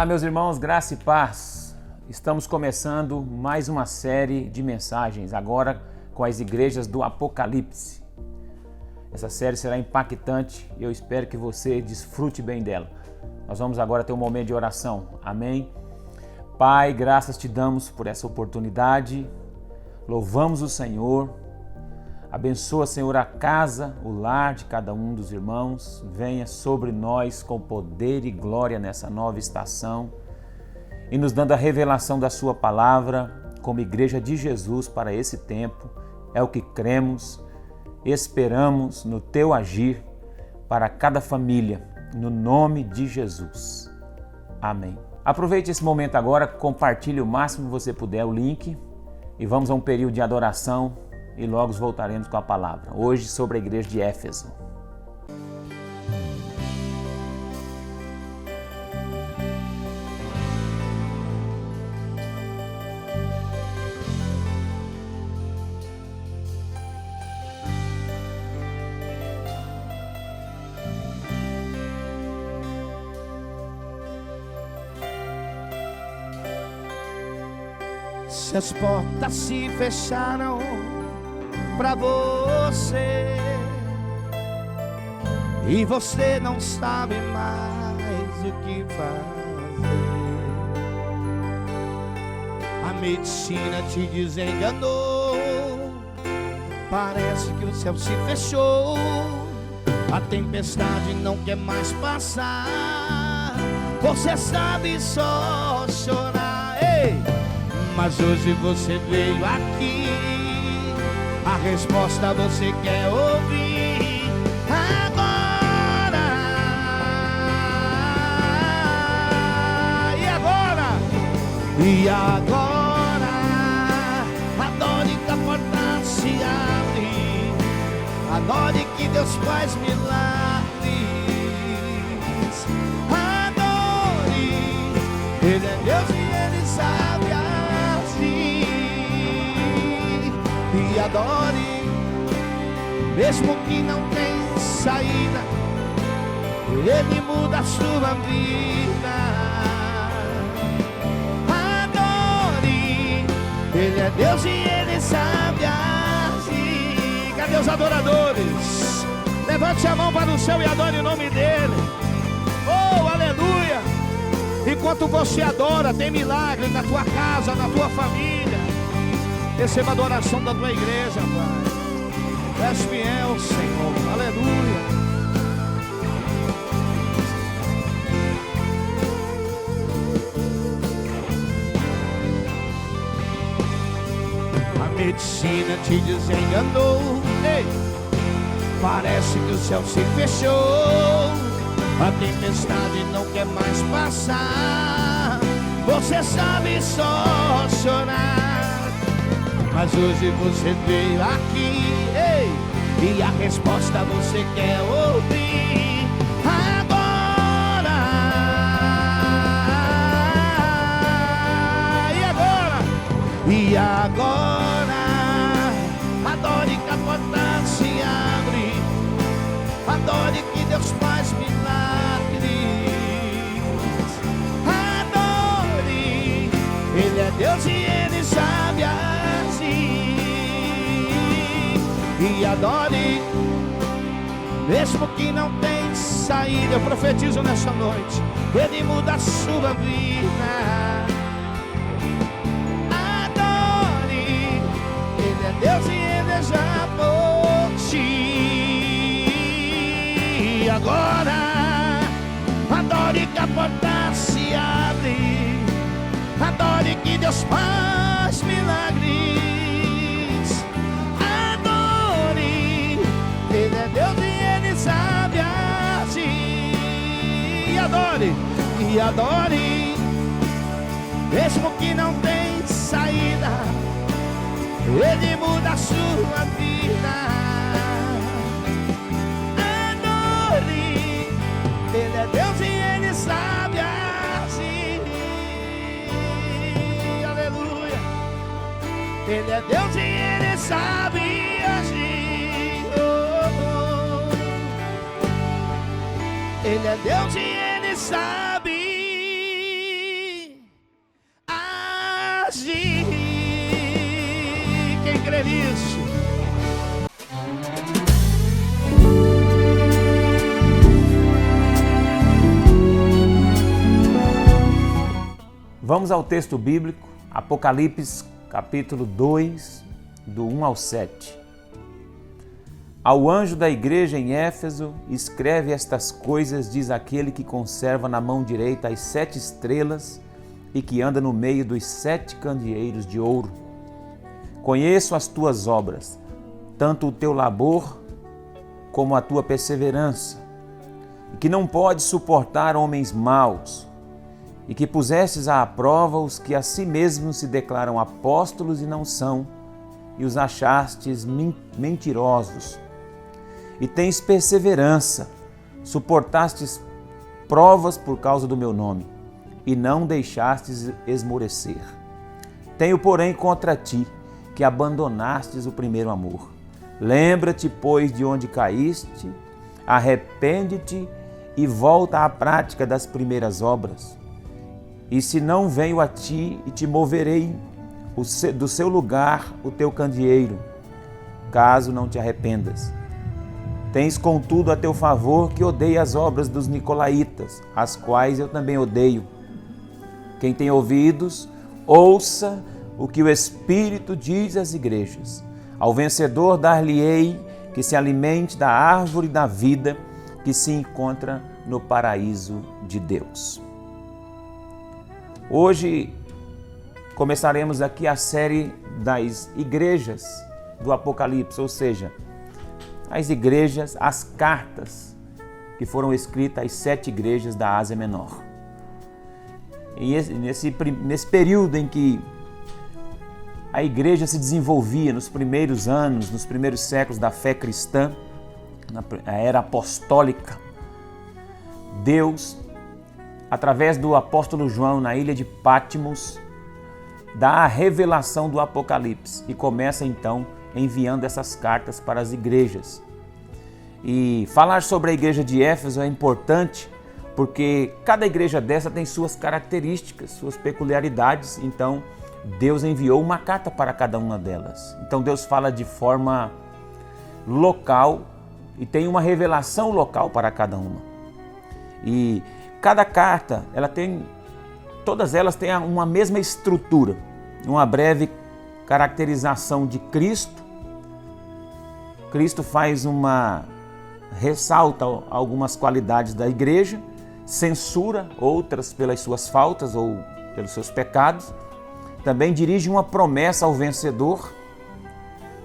Olá, meus irmãos, graça e paz. Estamos começando mais uma série de mensagens, agora com as igrejas do Apocalipse. Essa série será impactante e eu espero que você desfrute bem dela. Nós vamos agora ter um momento de oração. Amém? Pai, graças te damos por essa oportunidade. Louvamos o Senhor. Abençoa, Senhor, a casa, o lar de cada um dos irmãos. Venha sobre nós com poder e glória nessa nova estação e nos dando a revelação da sua palavra como igreja de Jesus para esse tempo. É o que cremos, esperamos no teu agir para cada família, no nome de Jesus. Amém. Aproveite esse momento agora, compartilhe o máximo que você puder o link e vamos a um período de adoração e logo voltaremos com a palavra. Hoje sobre a igreja de Éfeso. Se as portas se fecharam pra você e você não sabe mais o que fazer, a medicina te desenganou, parece que o céu se fechou, a tempestade não quer mais passar, você sabe só chorar. Ei! Mas hoje você veio aqui, a resposta você quer ouvir agora. E agora? E agora? Adore que a porta se abre, adore que Deus faz milagres, adore, Ele é Deus e Ele sabe agir. E adore, mesmo que não tenha saída, Ele muda a sua vida. Adore, Ele é Deus e Ele sabe agir. Cadê os adoradores? Levante a mão para o céu e adore o nome dEle. Oh, aleluia! Enquanto você adora, tem milagre na tua casa, na tua família. Receba a adoração da tua igreja, Pai. És fiel, Senhor. Aleluia. A medicina te desenganou. Ei! Parece que o céu se fechou, a tempestade não quer mais passar, você sabe só chorar. Mas hoje você veio aqui, ei, e a resposta você quer ouvir agora. E agora? E agora? Adore que a porta se abre, adore que Deus faz milagres, adore, Ele é Deus e Ele sabe agir. E adore, mesmo que não tenha saída. Eu profetizo nessa noite, Ele muda a sua vida. Adore, Ele é Deus e Ele já pode. E agora, adore que a porta se abre, adore que Deus faz milagres, adore, Ele é Deus e Ele sabe agir. E adore, mesmo que não tenha saída, Ele muda a sua vida. Ele é Deus e Ele sabe agir. Aleluia. Ele é Deus e Ele sabe agir. Oh, oh. Ele é Deus e Ele sabe crê nisso? Vamos ao texto bíblico, Apocalipse capítulo 2, do 1 ao 7. Ao anjo da igreja em Éfeso, escreve estas coisas, diz aquele que conserva na mão direita as 7 estrelas e que anda no meio dos 7 candeeiros de ouro. Conheço as tuas obras, tanto o teu labor como a tua perseverança, e que não podes suportar homens maus, e que pusestes à prova os que a si mesmos se declaram apóstolos e não são, e os achastes mentirosos. E tens perseverança, suportastes provas por causa do meu nome, e não deixastes esmorecer. Tenho, porém, contra ti, que abandonastes o primeiro amor. Lembra-te, pois, de onde caíste, arrepende-te e volta à prática das primeiras obras. E se não venho a ti e te moverei do seu lugar o teu candeeiro, caso não te arrependas. Tens, contudo, a teu favor que odeia as obras dos nicolaítas, as quais eu também odeio. Quem tem ouvidos, ouça o que o Espírito diz às igrejas. Ao vencedor dar-lhe-ei que se alimente da árvore da vida que se encontra no paraíso de Deus. Hoje começaremos aqui a série das igrejas do Apocalipse, ou seja, as igrejas, as cartas que foram escritas às 7 igrejas da Ásia Menor. E nesse período em que a igreja se desenvolvia nos primeiros anos, nos primeiros séculos da fé cristã, na era apostólica, Deus, através do apóstolo João na ilha de Patmos, dá a revelação do Apocalipse e começa então enviando essas cartas para as igrejas. E falar sobre a igreja de Éfeso é importante porque cada igreja dessa tem suas características, suas peculiaridades, então Deus enviou uma carta para cada uma delas. Então Deus fala de forma local e tem uma revelação local para cada uma. E cada carta, todas elas têm uma mesma estrutura, uma breve caracterização de Cristo. Cristo ressalta algumas qualidades da igreja, censura outras pelas suas faltas ou pelos seus pecados. Também dirige uma promessa ao vencedor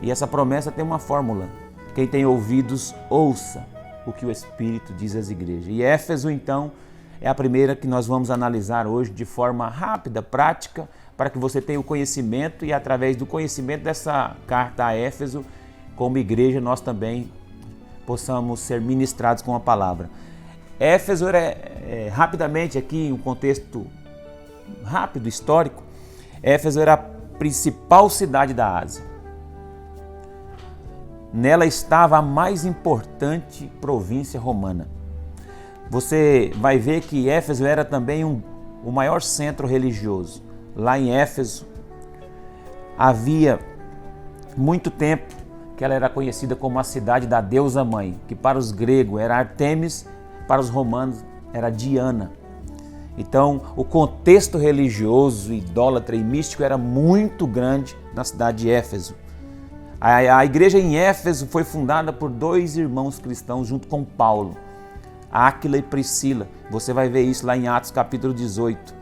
e essa promessa tem uma fórmula. Quem tem ouvidos, ouça o que o Espírito diz às igrejas. E Éfeso, então, é a primeira que nós vamos analisar hoje de forma rápida, prática, para que você tenha o conhecimento e através do conhecimento dessa carta a Éfeso, como igreja, nós também possamos ser ministrados com a palavra. Éfeso rapidamente aqui, um contexto rápido, histórico, Éfeso era a principal cidade da Ásia. Nela estava a mais importante província romana. Você vai ver que Éfeso era também o maior centro religioso. Lá em Éfeso havia muito tempo que ela era conhecida como a cidade da deusa mãe, que para os gregos era Artemis, para os romanos era Diana. Então, o contexto religioso, idólatra e místico era muito grande na cidade de Éfeso. A igreja em Éfeso foi fundada por 2 irmãos cristãos junto com Paulo, Áquila e Priscila. Você vai ver isso lá em Atos capítulo 18.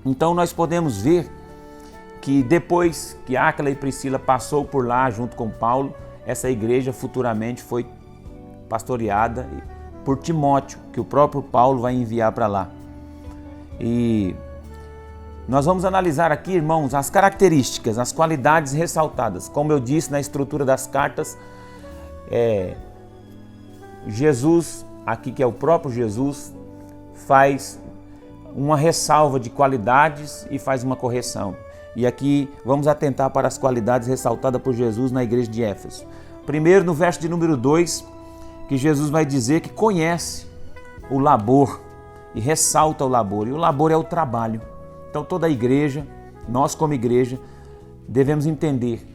Então nós podemos ver que depois que Áquila e Priscila passou por lá junto com Paulo, essa igreja futuramente foi pastoreada por Timóteo, que o próprio Paulo vai enviar para lá. E nós vamos analisar aqui, irmãos, as características, as qualidades ressaltadas. Como eu disse na estrutura das cartas, Jesus, aqui que é o próprio Jesus, faz uma ressalva de qualidades e faz uma correção. E aqui vamos atentar para as qualidades ressaltadas por Jesus na igreja de Éfeso. Primeiro, no verso de número 2, que Jesus vai dizer que conhece o labor e ressalta o labor. E o labor é o trabalho. Então toda a igreja, nós como igreja, devemos entender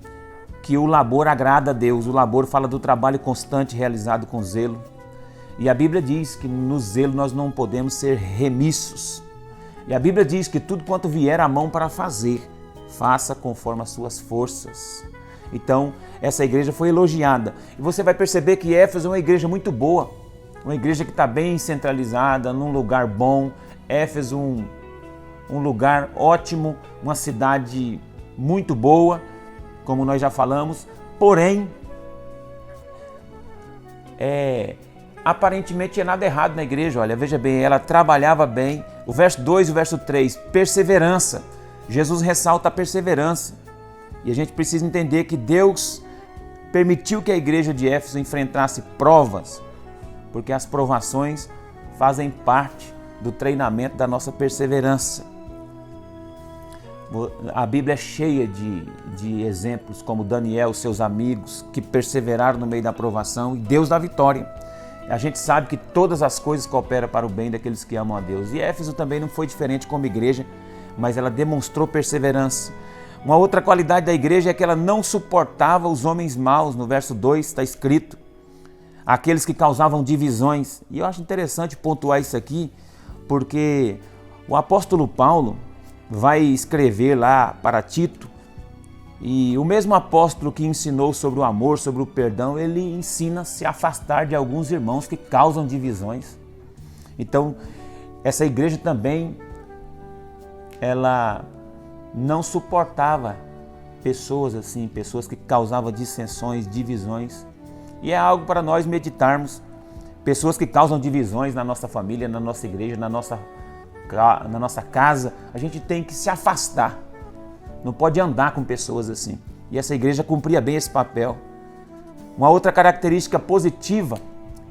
que o labor agrada a Deus. O labor fala do trabalho constante realizado com zelo. E a Bíblia diz que no zelo nós não podemos ser remissos. E a Bíblia diz que tudo quanto vier à mão para fazer, faça conforme as suas forças. Então, essa igreja foi elogiada. E você vai perceber que Éfeso é uma igreja muito boa. Uma igreja que está bem centralizada, num lugar bom. Éfeso, um lugar ótimo, uma cidade muito boa, como nós já falamos. Porém, aparentemente tinha nada errado na igreja. Olha, veja bem, ela trabalhava bem. O verso 2 e o verso 3, perseverança. Jesus ressalta a perseverança. E a gente precisa entender que Deus permitiu que a igreja de Éfeso enfrentasse provas, porque as provações fazem parte do treinamento da nossa perseverança. A Bíblia é cheia de exemplos, como Daniel, seus amigos, que perseveraram no meio da provação e Deus dá vitória. A gente sabe que todas as coisas cooperam para o bem daqueles que amam a Deus. E Éfeso também não foi diferente como igreja, mas ela demonstrou perseverança. Uma outra qualidade da igreja é que ela não suportava os homens maus. No verso 2 está escrito, aqueles que causavam divisões. E eu acho interessante pontuar isso aqui, porque o apóstolo Paulo vai escrever lá para Tito, e o mesmo apóstolo que ensinou sobre o amor, sobre o perdão, ele ensina a se afastar de alguns irmãos que causam divisões. Então, essa igreja também, ela não suportava pessoas assim, pessoas que causavam dissensões, divisões. E é algo para nós meditarmos. Pessoas que causam divisões na nossa família, na nossa igreja, na nossa casa, a gente tem que se afastar. Não pode andar com pessoas assim. E essa igreja cumpria bem esse papel. Uma outra característica positiva,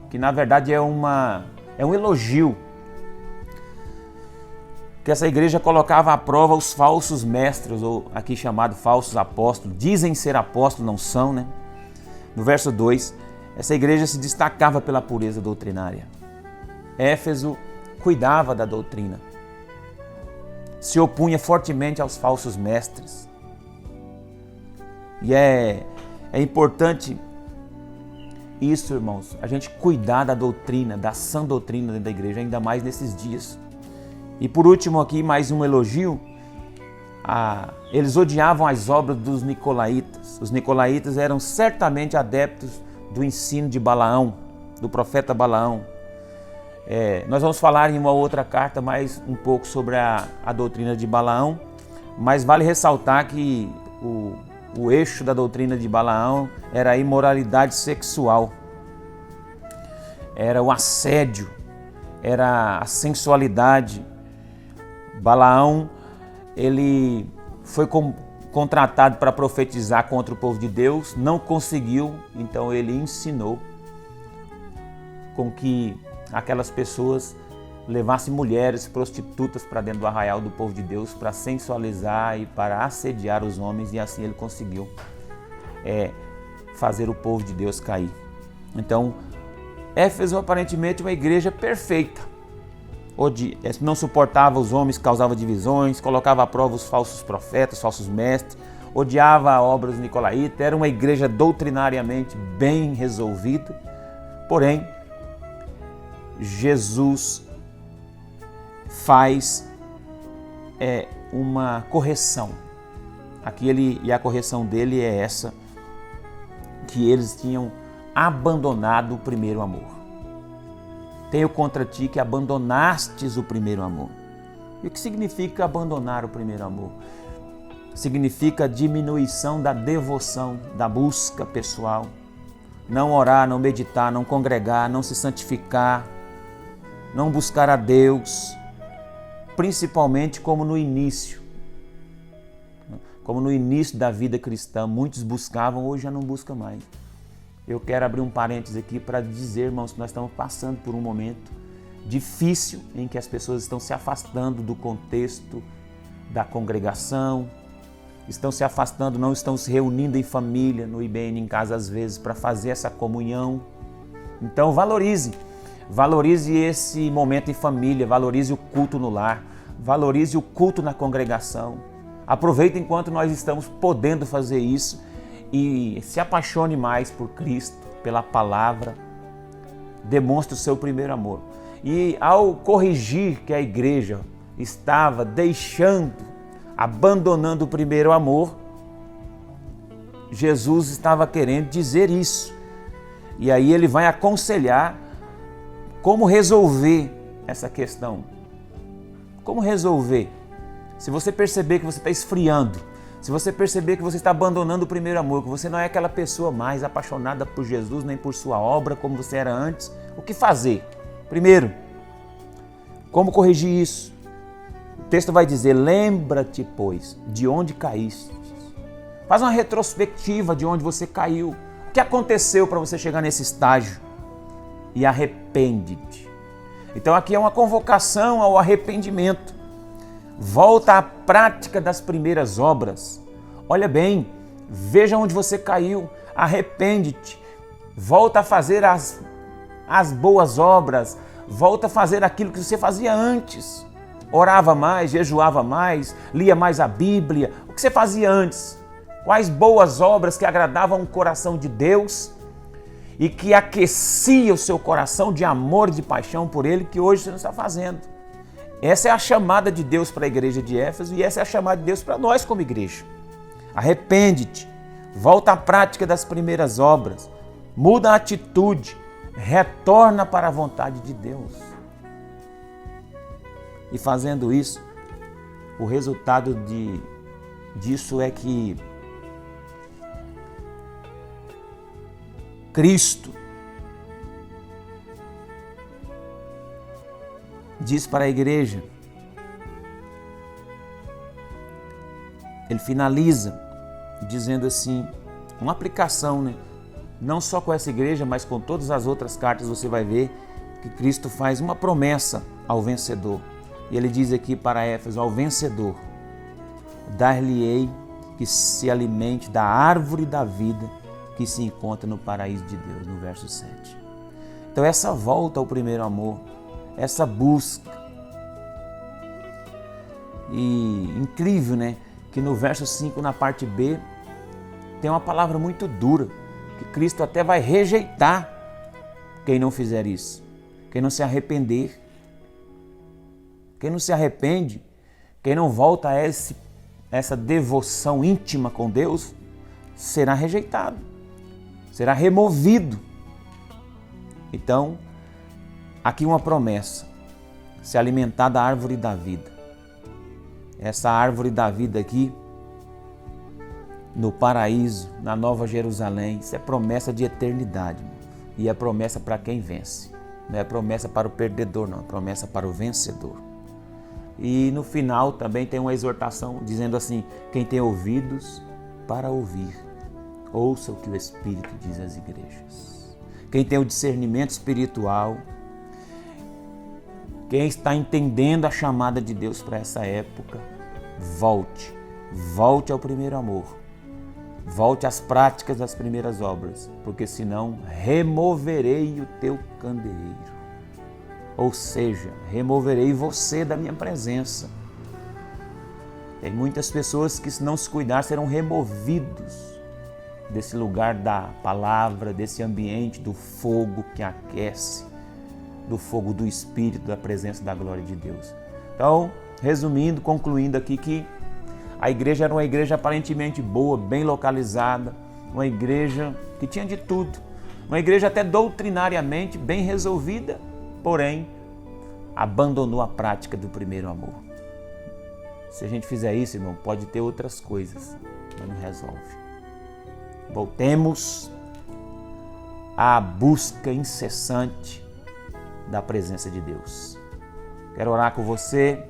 que na verdade é um elogio, que essa igreja colocava à prova os falsos mestres, ou aqui chamado falsos apóstolos. Dizem ser apóstolos, não são, né? No verso 2, essa igreja se destacava pela pureza doutrinária. Éfeso cuidava da doutrina, se opunha fortemente aos falsos mestres. E é importante isso, irmãos, a gente cuidar da doutrina, da sã doutrina dentro da igreja, ainda mais nesses dias. E por último aqui, mais um elogio. Eles odiavam as obras dos nicolaítas. Os nicolaítas eram certamente adeptos do ensino de Balaão, do profeta Balaão. Nós vamos falar em uma outra carta mais um pouco sobre a doutrina de Balaão, mas vale ressaltar que o eixo da doutrina de Balaão era a imoralidade sexual, era o assédio, era a sensualidade. Balaão, ele foi contratado para profetizar contra o povo de Deus, não conseguiu, então ele ensinou com que aquelas pessoas levassem mulheres prostitutas para dentro do arraial do povo de Deus para sensualizar e para assediar os homens, e assim ele conseguiu fazer o povo de Deus cair. Então, Éfeso aparentemente uma igreja perfeita, não suportava os homens, causava divisões, colocava à prova os falsos profetas, falsos mestres, odiava a obra dos nicolaítas, era uma igreja doutrinariamente bem resolvida. Porém, Jesus faz uma correção. Aqui e a correção dele é essa, que eles tinham abandonado o primeiro amor. Tenho contra ti que abandonastes o primeiro amor. E o que significa abandonar o primeiro amor? Significa diminuição da devoção, da busca pessoal. Não orar, não meditar, não congregar, não se santificar, não buscar a Deus, principalmente como no início da vida cristã, muitos buscavam, hoje já não buscam mais. Eu quero abrir um parênteses aqui para dizer, irmãos, que nós estamos passando por um momento difícil em que as pessoas estão se afastando do contexto da congregação, estão se afastando, não estão se reunindo em família, no IBN em casa às vezes, para fazer essa comunhão. Então valorize esse momento em família, valorize o culto no lar, valorize o culto na congregação. Aproveite enquanto nós estamos podendo fazer isso e se apaixone mais por Cristo, pela palavra. Demonstre o seu primeiro amor. E ao corrigir que a igreja estava abandonando o primeiro amor, Jesus estava querendo dizer isso. E aí ele vai aconselhar como resolver essa questão. Como resolver? Se você perceber que você está esfriando, se você perceber que você está abandonando o primeiro amor, que você não é aquela pessoa mais apaixonada por Jesus nem por sua obra como você era antes, o que fazer? Primeiro, como corrigir isso? O texto vai dizer: lembra-te, pois, de onde caíste. Faz uma retrospectiva de onde você caiu. O que aconteceu para você chegar nesse estágio? E arrepende-te. Então aqui é uma convocação ao arrependimento. Volta à prática das primeiras obras. Olha bem, veja onde você caiu, arrepende-te. Volta a fazer as boas obras, volta a fazer aquilo que você fazia antes. Orava mais, jejuava mais, lia mais a Bíblia. O que você fazia antes? Quais boas obras que agradavam o coração de Deus e que aquecia o seu coração de amor e de paixão por Ele, que hoje você não está fazendo. Essa é a chamada de Deus para a igreja de Éfeso e essa é a chamada de Deus para nós como igreja. Arrepende-te, volta à prática das primeiras obras, muda a atitude, retorna para a vontade de Deus. E fazendo isso, o resultado disso é que Cristo diz para a igreja, ele finaliza dizendo assim, uma aplicação, né? Não só com essa igreja, mas com todas as outras cartas você vai ver que Cristo faz uma promessa ao vencedor. E ele diz aqui para Éfeso: ao vencedor, dar-lhe-ei que se alimente da árvore da vida que se encontra no paraíso de Deus, no verso 7. Então essa volta ao primeiro amor, essa busca. E incrível, né? Que no verso 5, na parte B, tem uma palavra muito dura, que Cristo até vai rejeitar quem não fizer isso, quem não se arrepender. Quem não se arrepende, quem não volta a essa devoção íntima com Deus, será rejeitado, será removido. Então, aqui uma promessa: se alimentar da árvore da vida. Essa árvore da vida aqui, no paraíso, na Nova Jerusalém, isso é promessa de eternidade. E é promessa para quem vence. Não é promessa para o perdedor, não. É promessa para o vencedor. E no final também tem uma exortação dizendo assim: quem tem ouvidos para ouvir, ouça o que o Espírito diz às igrejas. Quem tem o discernimento espiritual, quem está entendendo a chamada de Deus para essa época, volte ao primeiro amor. Volte às práticas das primeiras obras, porque senão removerei o teu candeeiro. Ou seja, removerei você da minha presença. Tem muitas pessoas que, se não se cuidar, serão removidos desse lugar da palavra, desse ambiente do fogo que aquece, do fogo do Espírito, da presença da glória de Deus. Então, resumindo, concluindo aqui que a igreja era uma igreja aparentemente boa, bem localizada, uma igreja que tinha de tudo, uma igreja até doutrinariamente bem resolvida, porém, abandonou a prática do primeiro amor. Se a gente fizer isso, irmão, pode ter outras coisas, mas não resolve. Voltemos à busca incessante da presença de Deus. Quero orar com você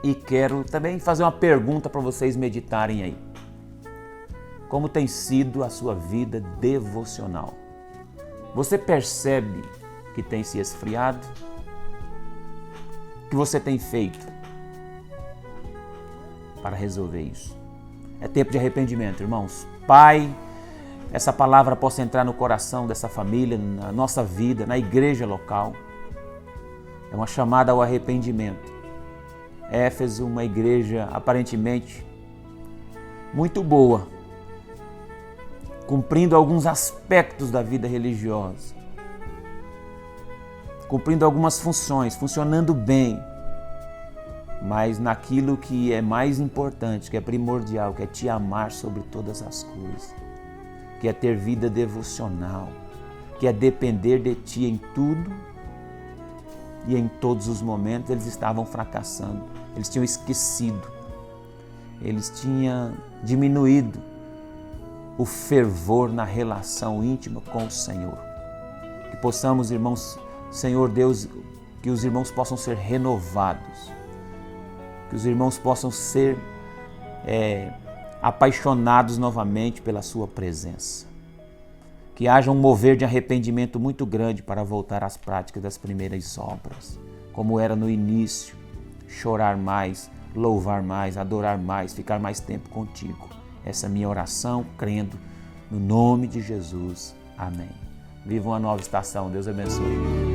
e quero também fazer uma pergunta para vocês meditarem aí. Como tem sido a sua vida devocional? Você percebe que tem se esfriado? O que você tem feito para resolver isso? É tempo de arrependimento, irmãos. Pai, essa palavra possa entrar no coração dessa família, na nossa vida, na igreja local. É uma chamada ao arrependimento. Éfeso, uma igreja aparentemente muito boa, cumprindo alguns aspectos da vida religiosa, cumprindo algumas funções, funcionando bem, mas naquilo que é mais importante, que é primordial, que é te amar sobre todas as coisas, que é ter vida devocional, que é depender de ti em tudo e em todos os momentos. Eles estavam fracassando, eles tinham esquecido, eles tinham diminuído o fervor na relação íntima com o Senhor. Que possamos, irmãos, Senhor Deus, que os irmãos possam ser renovados, que os irmãos possam ser apaixonados novamente pela sua presença. Que haja um mover de arrependimento muito grande para voltar às práticas das primeiras obras, como era no início, chorar mais, louvar mais, adorar mais, ficar mais tempo contigo. Essa é a minha oração, crendo no nome de Jesus. Amém. Viva uma nova estação. Deus abençoe.